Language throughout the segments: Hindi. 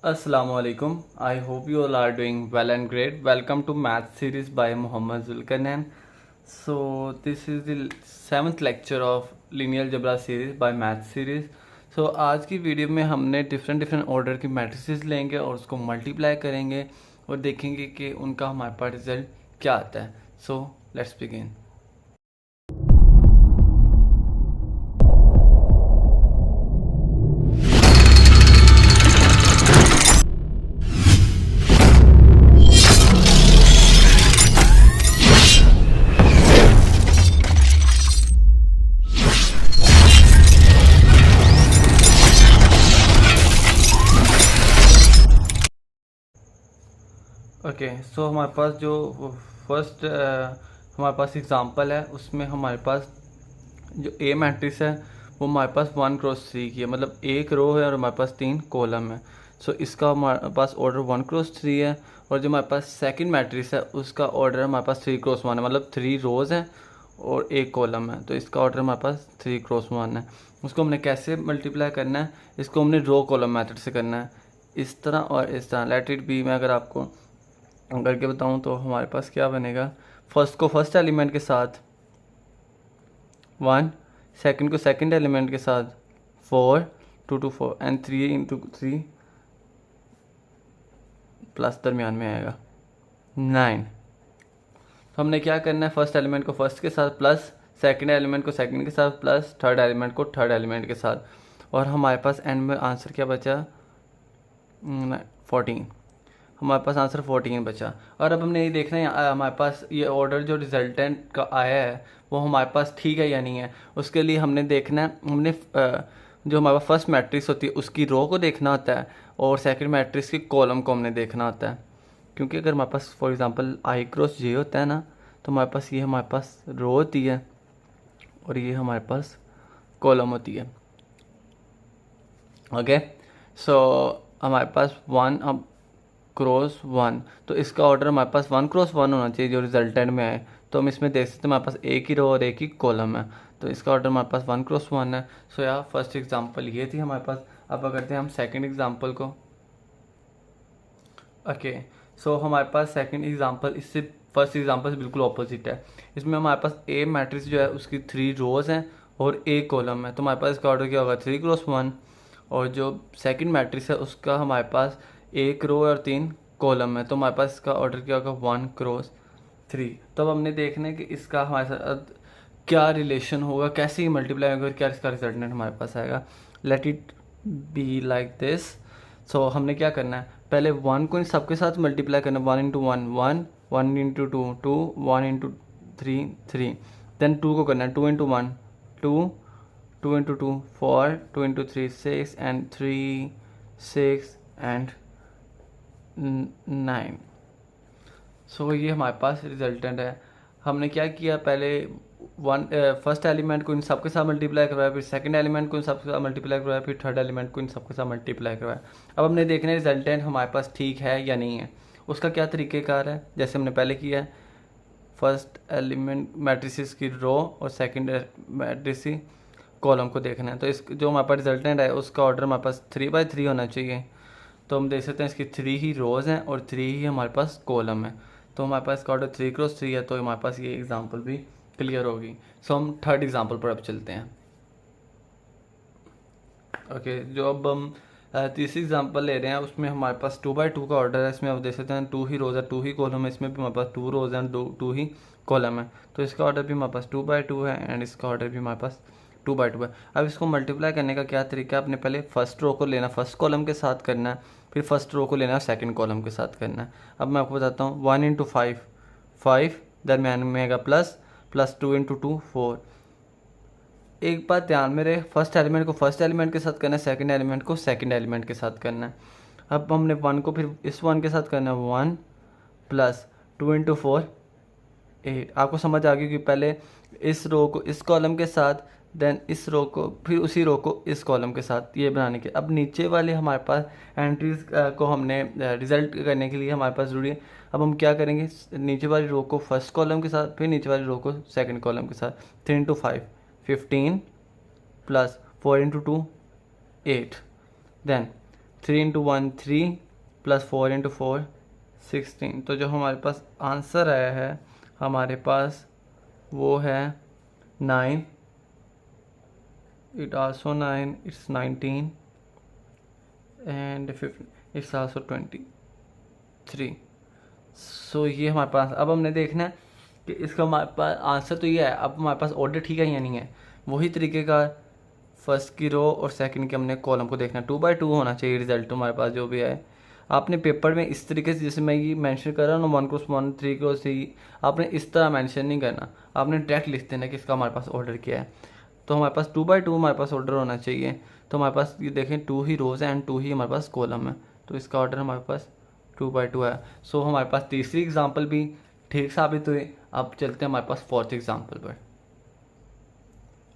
Assalamualaikum. I hope you all are doing well and great. Welcome to Math Series by Muhammad Zulkarnain. So this is the seventh lecture of Linear Algebra series by Math Series. So आज की वीडियो में हमने डिफरेंट ऑर्डर की मैट्रिसेस लेंगे और उसको मल्टीप्लाई करेंगे और देखेंगे कि उनका हमारे पास रिजल्ट क्या आता है. So let's begin. Okay so हमारे पास जो फर्स्ट हमारे पास एग्जांपल है उसमें हमारे पास जो ए मैट्रिक्स है वो हमारे पास 1x3 की है, मतलब एक रो है और हमारे पास 3 कॉलम है. सो इसका हमारे पास ऑर्डर 1x3 है और जो हमारे पास सेकंड मैट्रिक्स है उसका ऑर्डर हमारे पास 3x1 है, मतलब 3 रोज़ हैं और एक कॉलम है. तो इसका ऑर्डर हमारे पास 3x1 है. उसको हमने कैसे मल्टीप्लाई करना है, इसको हमने रो कॉलम मेथड से करना है, इस तरह और इस तरह. लेट इट बी मैं अगर आपको करके बताऊं तो हमारे पास क्या बनेगा, फर्स्ट को फर्स्ट एलिमेंट के साथ 1, सेकंड को सेकंड एलिमेंट के साथ 4, 2 to 4 एंड 3 into 3 प्लस दरमियान में आएगा 9. तो हमने क्या करना है, फर्स्ट एलिमेंट को फर्स्ट के साथ प्लस सेकंड एलिमेंट को सेकंड के साथ प्लस थर्ड एलिमेंट को थर्ड एलिमेंट के साथ, और हमारे पास एंड में आंसर क्या बचा 14. हमारे पास आंसर 14 बचा. और अब हमने ये देखना है हमारे पास ये ऑर्डर जो रिजल्टेंट का आया है वो हमारे पास ठीक है या नहीं है. उसके लिए हमने देखना है, हमने जो हमारे पास फर्स्ट मैट्रिक्स होती है उसकी रो को देखना होता है और सेकंड मैट्रिक्स की कॉलम को हमने देखना होता है. क्योंकि अगर हमारे पास फॉर एग्जांपल आई क्रॉस जे होता है ना, तो हमारे पास रो होती है और ये हमारे पास कॉलम होती है. ओके सो हमारे पास 1x1, तो इसका ऑर्डर हमारे पास 1x1 होना चाहिए जो रिजल्टेंट में आए. तो हम इसमें देख सकते हैं हमारे पास एक ही रो और एक ही कॉलम है, तो इसका ऑर्डर हमारे पास 1x1 है. सो यार फर्स्ट एग्जांपल ये थी हमारे पास. अब करते हैं हम सेकंड एग्जांपल को. ओके सो हमारे पास सेकंड एग्जांपल इससे फर्स्ट एग्जांपल से बिल्कुल ऑपोजिट है. इसमें हमारे पास ए मैट्रिक्स जो है उसकी 3 रोज़ हैं और एक कॉलम है. तो हमारे पास इसका ऑर्डर क्या होगा 3x1, और जो सेकंड मैट्रिक्स है उसका हमारे पास एक रो और 3 कॉलम है. तो हमारे पास इसका ऑर्डर क्या होगा 1x3. तो अब हमने देखना है कि इसका हमारे साथ क्या रिलेशन होगा, कैसे ही मल्टीप्लाई होगा, क्या इसका रिजल्टेंट हमारे पास आएगा. Let it be like this. So हमने क्या करना है, पहले 1 को इन सबके साथ मल्टीप्लाई करना है. 1 into 1 1, 1 into 2 2, 1 into 3 3. देन 2 को करना है 2 into 1 2, 2 into 2 4, 2 into 3 6 and 3 6 and 9. सो ये हमारे पास रिजल्टेंट है. हमने क्या किया, पहले फर्स्ट एलिमेंट को इन सबके साथ मल्टीप्लाई करवाया, फिर सेकंड एलिमेंट को इन सबके साथ मल्टीप्लाई करवाया, फिर थर्ड एलिमेंट को इन सबके साथ मल्टीप्लाई करवाया. अब हमने देखना है रिजल्टेंट हमारे पास ठीक है या नहीं है. उसका क्या तरीक़ेकार है, जैसे हमने पहले किया है, फर्स्ट एलिमेंट मैट्रिसेस की रो और सेकेंड मैट्रिस की कॉलम को देखना है. तो इस जो हमारे पास रिजल्टेंट है उसका ऑर्डर हमारे पास 3x3 होना चाहिए. तो हम देख सकते हैं इसकी 3 ही रोज़ हैं और 3 ही हमारे पास कॉलम है. तो हमारे पास इसका ऑर्डर 3x3 है. तो हमारे पास ये एग्जांपल भी क्लियर होगी. सो हम थर्ड एग्जांपल पर अब चलते हैं. ओके जो अब हम तीसरी एग्जांपल ले रहे हैं उसमें हमारे पास 2x2 का ऑर्डर है. इसमें आप देख सकते हैं 2 ही रोज़ है 2 ही कॉलम है. इसमें भी हमारे पास 2 रोज़ हैं 2 ही कॉलम है. तो इसका ऑर्डर भी हमारे पास 2x2 है एंड इसका ऑर्डर भी हमारे पास 2x2 है. अब इसको मल्टीप्लाई करने का क्या तरीका है, आपने पहले फर्स्ट रो को लेना, फर्स्ट कॉलम के साथ करना है, फिर फर्स्ट रो को लेना सेकंड कॉलम के साथ करना है. अब मैं आपको बताता हूँ 1 into 5 5, दरम्यान में आएगा प्लस 2 into 2 4. एक बात ध्यान में रहे, फर्स्ट एलिमेंट को फर्स्ट एलिमेंट के साथ करना है, सेकंड एलिमेंट को सेकंड एलिमेंट के साथ करना है. अब हमने 1 को फिर इस 1 के साथ करना है 1 प्लस 2 into 4 8. आपको समझ आ गई कि पहले इस रो को इस कॉलम के साथ, देन इस रो को, फिर उसी रो को इस कॉलम के साथ, ये बनाने के. अब नीचे वाले हमारे पास एंट्रीज को हमने रिजल्ट करने के लिए हमारे पास ज़रूरी है. अब हम क्या करेंगे, नीचे वाली रो को फर्स्ट कॉलम के साथ, फिर नीचे वाली रो को सेकंड कॉलम के साथ. 3 into 5 15 plus 4 into 2 8. Then 3 into 1 3 plus 4 into 4 16। तो जो हमारे पास आंसर आया है हमारे पास वो है 9, it also 9, it's 19 and 15, it's also 23। सो ये हमारे पास, अब हमने देखना है कि इसका हमारे पास आंसर तो ये है। अब हमारे पास ऑर्डर ठीक है या नहीं है, वही तरीके का फर्स्ट की रो और सेकंड के हमने कॉलम को देखना है। 2 बाई 2 होना चाहिए रिजल्ट हमारे पास जो भी है। आपने पेपर में इस तरीके से, जैसे मैं ये मेंशन कर रहा हूँ ना 1 क्रॉस 1 3 क्रॉस 3, आपने इस तरह मेंशन नहीं करना, आपने डायरेक्ट लिख देना कि इसका हमारे पास ऑर्डर क्या है। तो हमारे पास 2 बाई 2 हमारे पास ऑर्डर होना चाहिए। तो हमारे पास ये देखें 2 ही रोज़ है एंड 2 ही हमारे पास कॉलम है, तो इसका ऑर्डर हमारे पास 2 बाई 2 है। सो हमारे पास तीसरी एग्जाम्पल भी ठीक साबित हुई। अब चलते हैं हमारे पास फोर्थ एग्जाम्पल पर।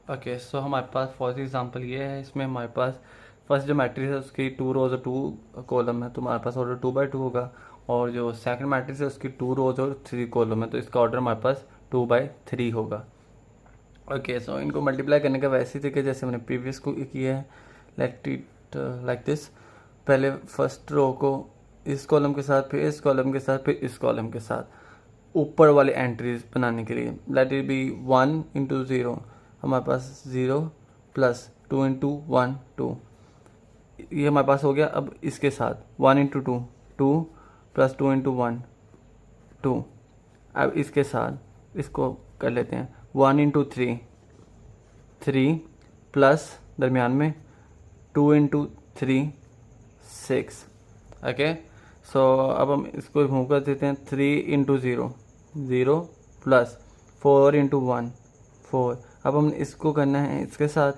ओके, सो हमारे पास फोर्थ एग्जांपल ये है। इसमें हमारे पास फर्स्ट जो मैट्रिक्स है उसकी 2 रोज और 2 कॉलम है, तो हमारे पास ऑर्डर 2 बाई 2 होगा। और जो सेकंड मैट्रिक्स है उसकी 2 रोज और 3 कॉलम है, तो इसका ऑर्डर हमारे पास 2 बाई 3 होगा। ओके, सो इनको मल्टीप्लाई करने का वैसे तरीके जैसे मैंने प्रीवियस को किया है। Let it like this. पहले फर्स्ट रो को इस कॉलम के साथ, फिर इस कॉलम के साथ, फिर इस कॉलम के साथ ऊपर वाले एंट्रीज बनाने के लिए। लेट इट बी 1 इंटू 0, हमारे पास 0 प्लस 2 इंटू 1 2, ये हमारे पास हो गया। अब इसके साथ 1 इंटू 2 2 प्लस 2 इंटू 1 2। अब इसके साथ इसको कर लेते हैं 1 इंटू 3 3 प्लस दरमियान में 2 इंटू 3 6। ओके, सो अब हम इसको मूव कर देते हैं 3 इंटू 0 0 प्लस 4 इंटू 1 4। अब हम इसको करना है इसके साथ,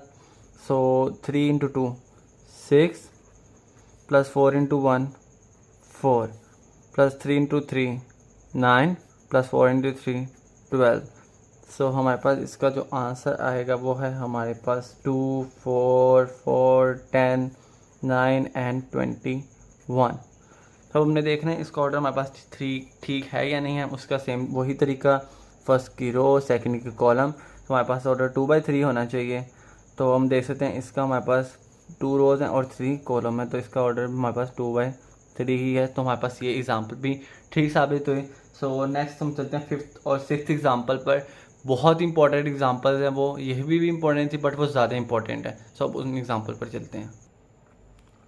सो 3 into 2 6 plus 4 into 1 4 plus 3 into 3 9 plus 4 into 3 12। सो हमारे पास इसका जो आंसर आएगा वो है हमारे पास 2 4 4 10 9 एंड 21। तो हमने देखना है इसका ऑर्डर हमारे पास 3 ठीक है या नहीं है। उसका सेम वही तरीका, फर्स्ट की रो सेकंड की कॉलम, तो हमारे पास ऑर्डर 2 बाई 3 होना चाहिए। तो हम देख सकते हैं इसका हमारे पास 2 रोज़ हैं और 3 कॉलम है, तो इसका ऑर्डर हमारे पास 2 बाई 3 ही है। तो हमारे पास ये एग्जांपल भी ठीक साबित हुई। सो नेक्स्ट हम चलते हैं 5th और 6th एग्जांपल पर। बहुत इंपॉर्टेंट एग्जांपल्स हैं वो, यह भी इम्पोर्टेंट थी बट वो ज़्यादा इंपॉर्टेंट है। सो अब उन एग्जांपल पर चलते हैं।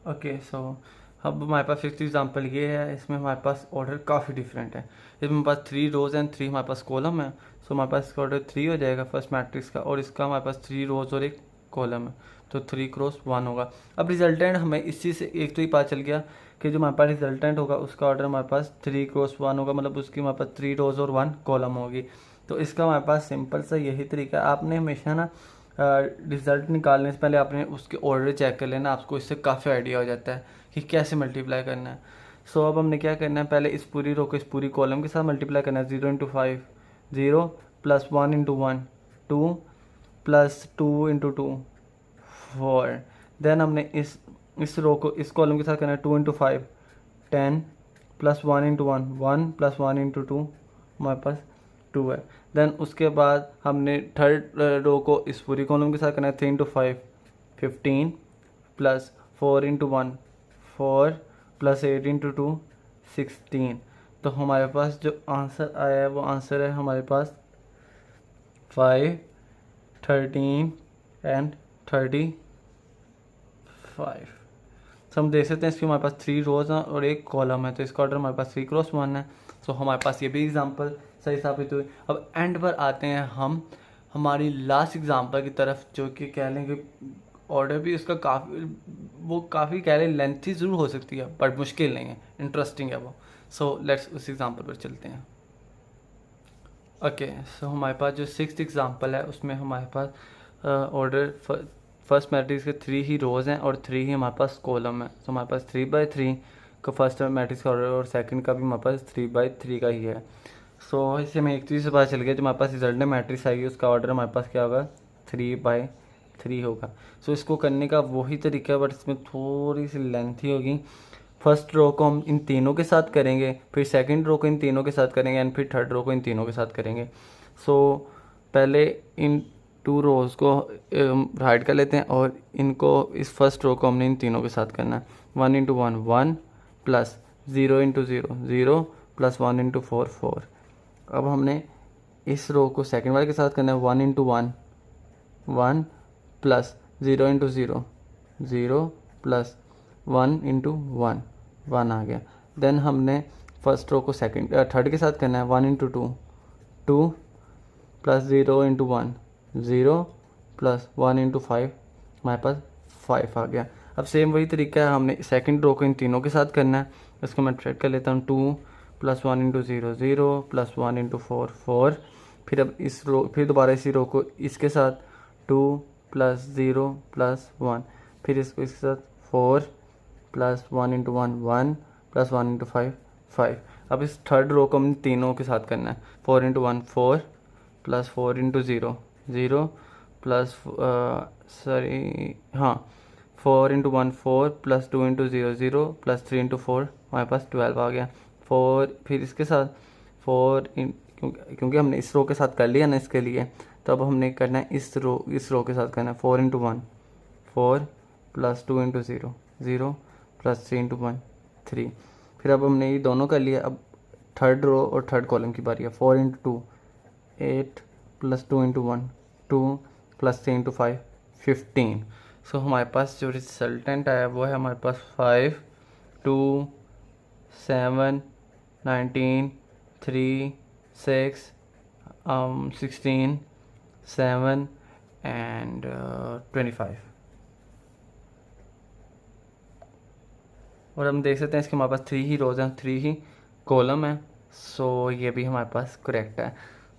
ओके, सो अब हमारे पास 5th एग्जांपल ये है। इसमें हमारे पास ऑर्डर काफ़ी डिफरेंट है। इसमें हमारे पास 3 रोज़ एंड 3 हमारे पास कॉलम है। सो हमारे पास इसका ऑर्डर 3 हो जाएगा फर्स्ट मैट्रिक्स का, और इसका हमारे पास 3 रोज़ और 1 कॉलम है, तो 3 क्रॉस 1 होगा। अब रिजल्टेंट हमें इस चीज़ से एक तो ही पता चल गया कि जो हमारे पास रिजल्टेंट होगा उसका ऑर्डर हमारे पास 3 क्रॉस 1 होगा, मतलब उसकी हमारे पास 3 रोज़ और 1 कॉलम होगी। तो इसका हमारे पास सिंपल सा यही तरीका है। आपने हमेशा ना रिज़ल्ट निकालने से पहले आपने उसके ऑर्डर चेक कर लेना, आपको इससे काफ़ी आइडिया हो जाता है कि कैसे मल्टीप्लाई करना है। सो अब हमने क्या करना है, पहले इस पूरी रो को इस पूरी कॉलम के साथ मल्टीप्लाई करना है। 0 into 5 0 plus 1 into 1 2 plus 2 into 2 4। Then हमने इस रो को इस कॉलम के साथ करना है 2 into 5 10 plus 1 into 1 1 plus 1 into 2 हमारे पास 2 है। देन उसके बाद हमने थर्ड रो को इस पूरी कॉलम के साथ करना है 3 into 5 15 plus 4 into 1 4 plus 8 into 2 16। तो हमारे पास जो आंसर आया है वो आंसर है हमारे पास 5 13 एंड 35। तो हम देख सकते हैं इसकी हमारे पास 3 रोज़ हैं और 1 कॉलम है, तो इसका ऑर्डर हमारे पास 3 क्रॉस 1 है। सो हमारे पास ये भी एग्जांपल सही साबित हुई। अब एंड पर आते हैं हम हमारी लास्ट एग्जांपल की तरफ, जो कि कह लें कि ऑर्डर भी उसका काफ़ी कह लें लेंथी ज़रूर हो सकती है बट मुश्किल नहीं है, इंटरेस्टिंग है वो। सो लेट्स उस एग्जांपल पर चलते हैं। ओके, सो हमारे पास जो 6th एग्जांपल है उसमें हमारे पास ऑर्डर फर्स्ट मैट्रिक्स के 3 ही रोज़ हैं और 3 ही हमारे पास कॉलम है। तो हमारे पास 3 बाई 3 का फर्स्ट मैट्रिक्स का ऑर्डर और सेकंड का भी हमारे पास 3 बाई 3 का ही है। सो इससे हमें एक चीज़ से पता चल गया, जो हमारे पास रिजल्ट मैट्रिक्स आएगी उसका ऑर्डर हमारे पास क्या होगा 3 बाई 3 होगा। सो इसको करने का वही तरीका है बट इसमें थोड़ी सी लेंथी होगी। फर्स्ट रो को हम इन तीनों के साथ करेंगे, फिर सेकंड रो को इन तीनों के साथ करेंगे एंड फिर थर्ड रो को इन तीनों के साथ करेंगे। सो पहले इन 2 रोज़ को राइट कर लेते हैं और इनको इस फर्स्ट रो को हमने इन तीनों के साथ करना है। 1 into 1 1 plus 0 into 0 0 plus 1 into 4 4। अब हमने इस रो को सेकंड वाले के साथ करना है 1 into 1 1 plus 0 into 0 0 plus 1 into 1 1 आ गया। देन हमने फर्स्ट रो को थर्ड के साथ करना है 1 into 2 2 plus 0 into 1 0 plus 1 into 5 हमारे पास 5 आ गया। अब सेम वही तरीका है, हमने सेकंड रो को इन तीनों के साथ करना है। इसको मैं ट्रेड कर लेता हूँ 2 प्लस 1 इंटू 0 0 प्लस 1 इंटू 4 4। फिर अब फिर दोबारा इसी रो को इसके साथ 2 प्लस 0 प्लस 1, फिर इसके साथ 4 प्लस 1 इंटू 1 1 प्लस 1 इंटू 5 5। अब इस थर्ड रो को हम तीनों के साथ करना है 4 into 1 4 plus 4 into 0 0 plus 4 into 1 4 plus 2 into 0 0 plus 3 into 4 हमारे पास 12 आ गया। 4 फिर इसके साथ 4 क्योंकि हमने इस रो के साथ कर लिया ना इसके लिए, तो अब हमने करना है इस रो के साथ करना है 4 into 1 4 plus 2 into 0 0 plus 3 into 1 3। फिर अब हमने ये दोनों कर लिया। अब थर्ड रो और थर्ड कॉलम की बारी है 4 into 2 8 plus 2 into 1 2 plus 3 into 5 15। सो हमारे पास जो रिजल्टेंट आया वो है हमारे पास 5 2 7 19 3 6 16 7 एंड 25। और हम देख सकते हैं इसके हमारे पास 3 ही रोज़ हैं 3 ही कॉलम है। सो ये भी हमारे पास करेक्ट है।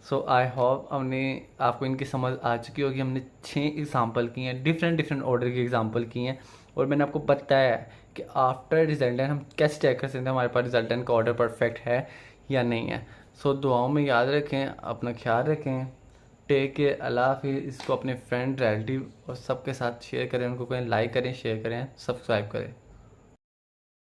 सो आई होप हमने आपको इनकी समझ आ चुकी होगी। हमने 6 एग्जांपल की हैं, डिफरेंट ऑर्डर की एग्जांपल की हैं, और मैंने आपको बताया है कि आफ्टर रिजल्टेंट हम कैसे चेक कर सकते हैं हमारे पास रिजल्टेंट का ऑर्डर परफेक्ट है या नहीं है। सो दुआओं में याद रखें, अपना ख्याल रखें, टेक केयर, अल्लाह हाफिज़। इसको अपने फ्रेंड रिलेटिव और सबके साथ शेयर करें, उनको कहें लाइक करें, शेयर करें, सब्सक्राइब करें।